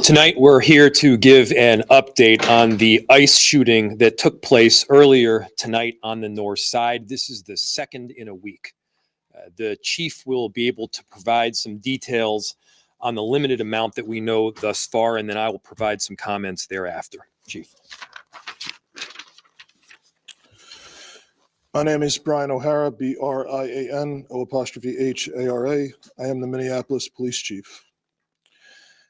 Tonight, we're here to give an update on the ICE shooting that took place earlier tonight on the north side. This is the second in a week. The chief will be able to provide some details on the limited amount that we know thus far, and then I will provide some comments thereafter. Chief. My name is Brian O'Hara, B-R-I-A-N-O''H-A-R-A. I am the Minneapolis Police Chief.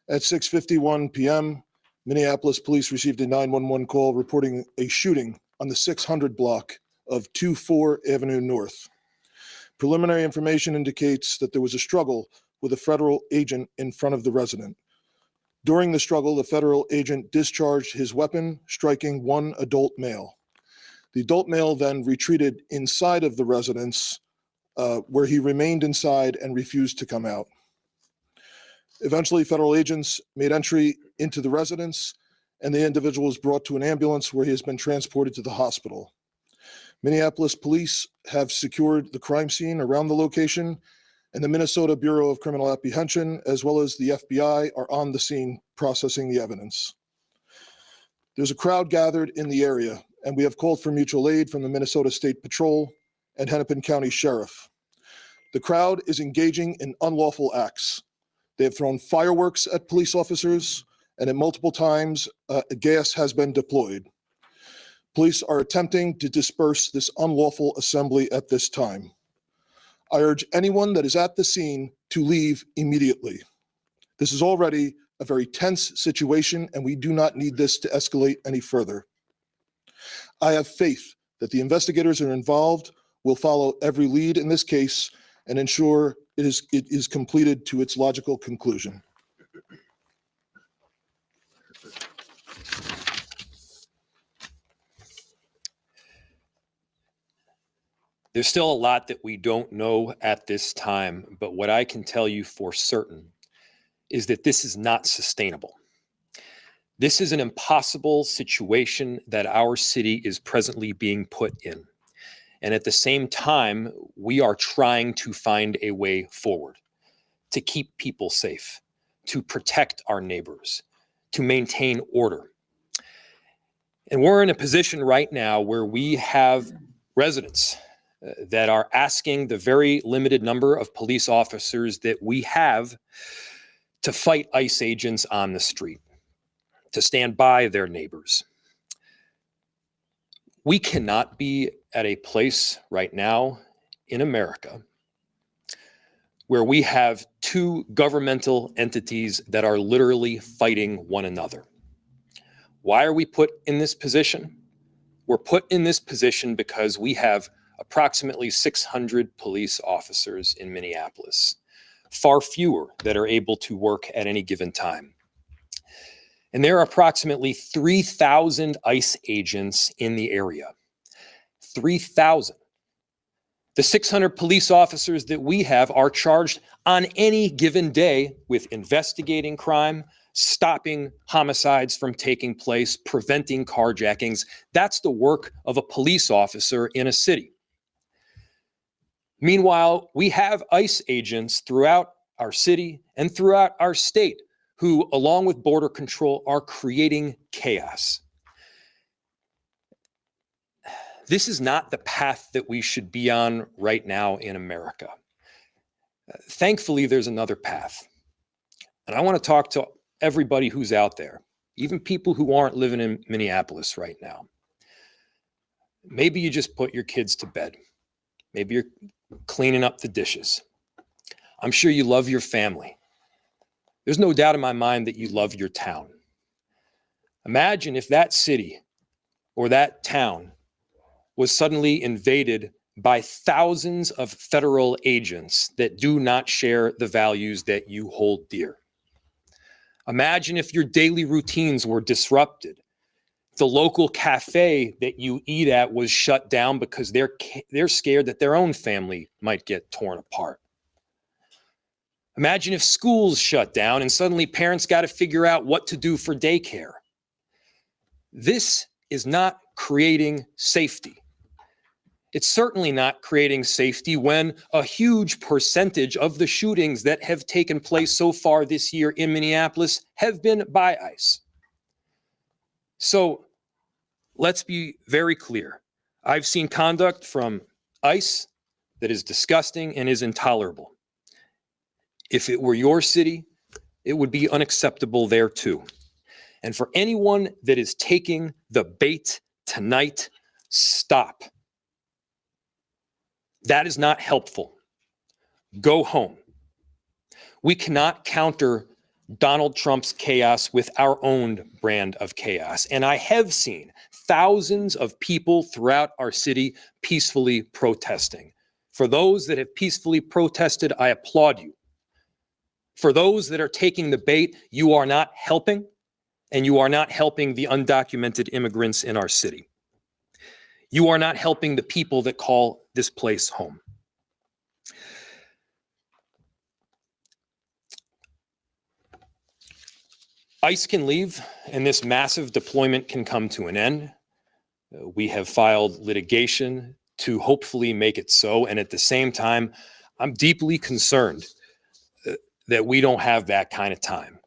At 6:51 p.m., Minneapolis Police received a 911 call reporting a shooting on the 600 block of 24 Avenue North. Preliminary information indicates that there was a struggle with a federal agent in front of the resident. During the struggle, the federal agent discharged his weapon, striking one adult male. The adult male then retreated inside of the residence, where he remained inside and refused to come out. Eventually, federal agents made entry into the residence, and the individual was brought to an ambulance where he has been transported to the hospital. Minneapolis police have secured the crime scene around the location, and the Minnesota Bureau of Criminal Apprehension, as well as the FBI, are on the scene processing the evidence. There's a crowd gathered in the area, and we have called for mutual aid from the Minnesota State Patrol and Hennepin County Sheriff. The crowd is engaging in unlawful acts. They have thrown fireworks at police officers, and at multiple times, gas has been deployed. Police are attempting to disperse this unlawful assembly at this time. I urge anyone that is at the scene to leave immediately. This is already a very tense situation, and we do not need this to escalate any further. I have faith that the investigators are involved will follow every lead in this case and ensure it is completed to its logical conclusion. There's still a lot that we don't know at this time, but what I can tell you for certain is that this is not sustainable. This is an impossible situation that our city is presently being put in. And at the same time, we are trying to find a way forward to keep people safe, to protect our neighbors, to maintain order. And we're in a position right now where we have residents that are asking the very limited number of police officers that we have to fight ICE agents on the street, to stand by their neighbors. We cannot be at a place right now in America where we have two governmental entities that are literally fighting one another. Why are we put in this position? We're put in this position because we have approximately 600 police officers in Minneapolis, far fewer that are able to work at any given time. And there are approximately 3,000 ICE agents in the area. 3,000. The 600 police officers that we have are charged on any given day with investigating crime, stopping homicides from taking place, preventing carjackings. That's the work of a police officer in a city. Meanwhile, we have ICE agents throughout our city and throughout our state who, along with Border Control, are creating chaos. This is not the path that we should be on right now in America. Thankfully, there's another path. And I want to talk to everybody who's out there, even people who aren't living in Minneapolis right now. Maybe you just put your kids to bed. Maybe you're cleaning up the dishes. I'm sure you love your family. There's no doubt in my mind that you love your town. Imagine if that city or that town was suddenly invaded by thousands of federal agents that do not share the values that you hold dear. Imagine if your daily routines were disrupted. The local cafe that you eat at was shut down because they're scared that their own family might get torn apart. Imagine if schools shut down and suddenly parents got to figure out what to do for daycare. This is not creating safety. It's certainly not creating safety when a huge percentage of the shootings that have taken place so far this year in Minneapolis have been by ICE. So let's be very clear. I've seen conduct from ICE that is disgusting and is intolerable. If it were your city, it would be unacceptable there too. And for anyone that is taking the bait tonight, stop. That is not helpful. Go home. We cannot counter Donald Trump's chaos with our own brand of chaos. And I have seen thousands of people throughout our city peacefully protesting. For those that have peacefully protested, I applaud you. For those that are taking the bait, you are not helping, and you are not helping the undocumented immigrants in our city. You are not helping the people that call this place home. ICE can leave, and this massive deployment can come to an end. We have filed litigation to hopefully make it so, and at the same time, I'm deeply concerned that we don't have that kind of time.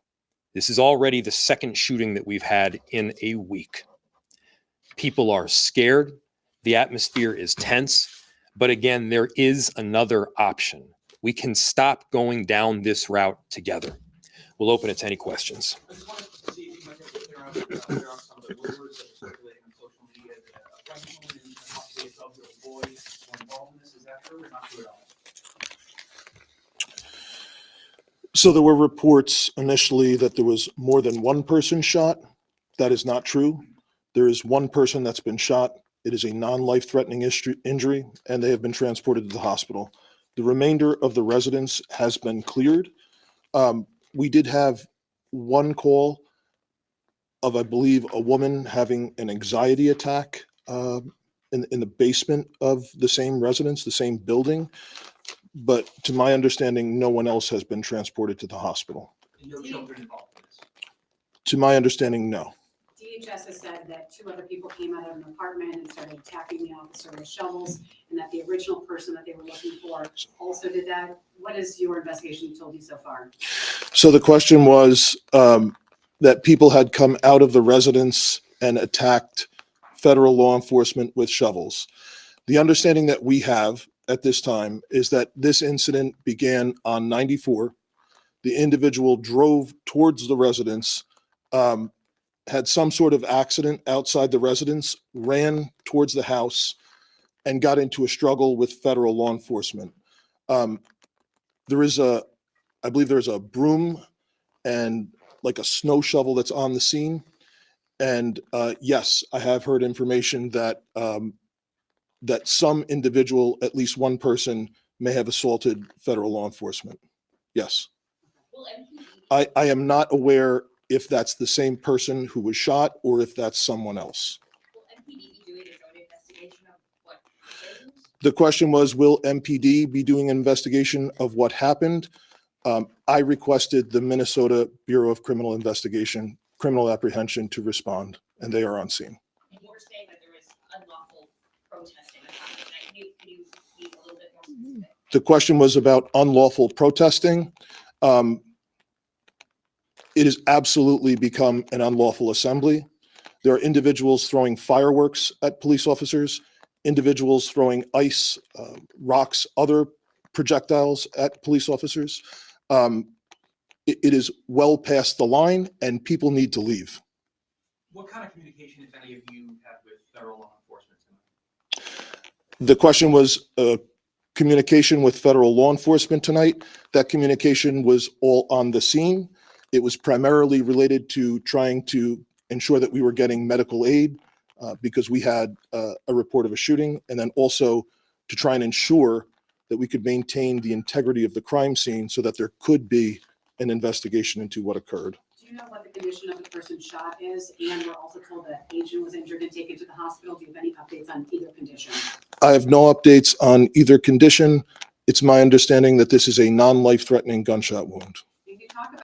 This is already the second shooting that we've had in a week. People are scared. The atmosphere is tense. But again, there is another option. We can stop going down this route together. We'll open it to any questions. I just wanted to see if you might be clear on some of the rumors that are circulating on social media that a pregnant woman and possibly a 12-year-old boy were involved in this. Is that true or not true at all? So there were reports initially that there was more than one person shot. That is not true. There is one person that's been shot. It is a non-life-threatening injury, and they have been transported to the hospital. The remainder of the residence has been cleared. We did have one call of, I believe, a woman having an anxiety attack in the basement of the same residence, the same building. But to my understanding, no one else has been transported to the hospital. And no children involved in this? To my understanding, no. DHS has said that 2 other people came out of an apartment and started attacking the officer with shovels, and that the original person that they were looking for also did that. What has your investigation told you so far? So the question was that people had come out of the residence and attacked federal law enforcement with shovels. The understanding that we have at this time is that this incident began on 94. The individual drove towards the residence, had some sort of accident outside the residence, ran towards the house, and got into a struggle with federal law enforcement. There is I believe there's a broom and like a snow shovel that's on the scene. And yes, I have heard information that that some individual, at least one person, may have assaulted federal law enforcement. Yes. I am not aware if that's the same person who was shot or if that's someone else. Will MPD be doing its own investigation of what happened? The question was, will MPD be doing an investigation of what happened? I requested the Minnesota Bureau of Criminal Investigation, Criminal Apprehension to respond, and they are on scene. And you were saying that there was unlawful protesting that happened. Can you be a little bit more specific? The question was about unlawful protesting. It has absolutely become an unlawful assembly. There are individuals throwing fireworks at police officers, individuals throwing ice, rocks, other projectiles at police officers. It is well past the line, and people need to leave. What kind of communication, if any, have you had with federal law enforcement tonight? The question was communication with federal law enforcement tonight. That communication was all on the scene. It was primarily related to trying to ensure that we were getting medical aid because we had a report of a shooting, and then also to try and ensure that we could maintain the integrity of the crime scene so that there could be an investigation into what occurred. Do you know what the condition of the person shot is? And we're also told that agent was injured and taken to the hospital. Do you have any updates on either condition? I have no updates on either condition. It's my understanding that this is a non-life-threatening gunshot wound. Can you talk about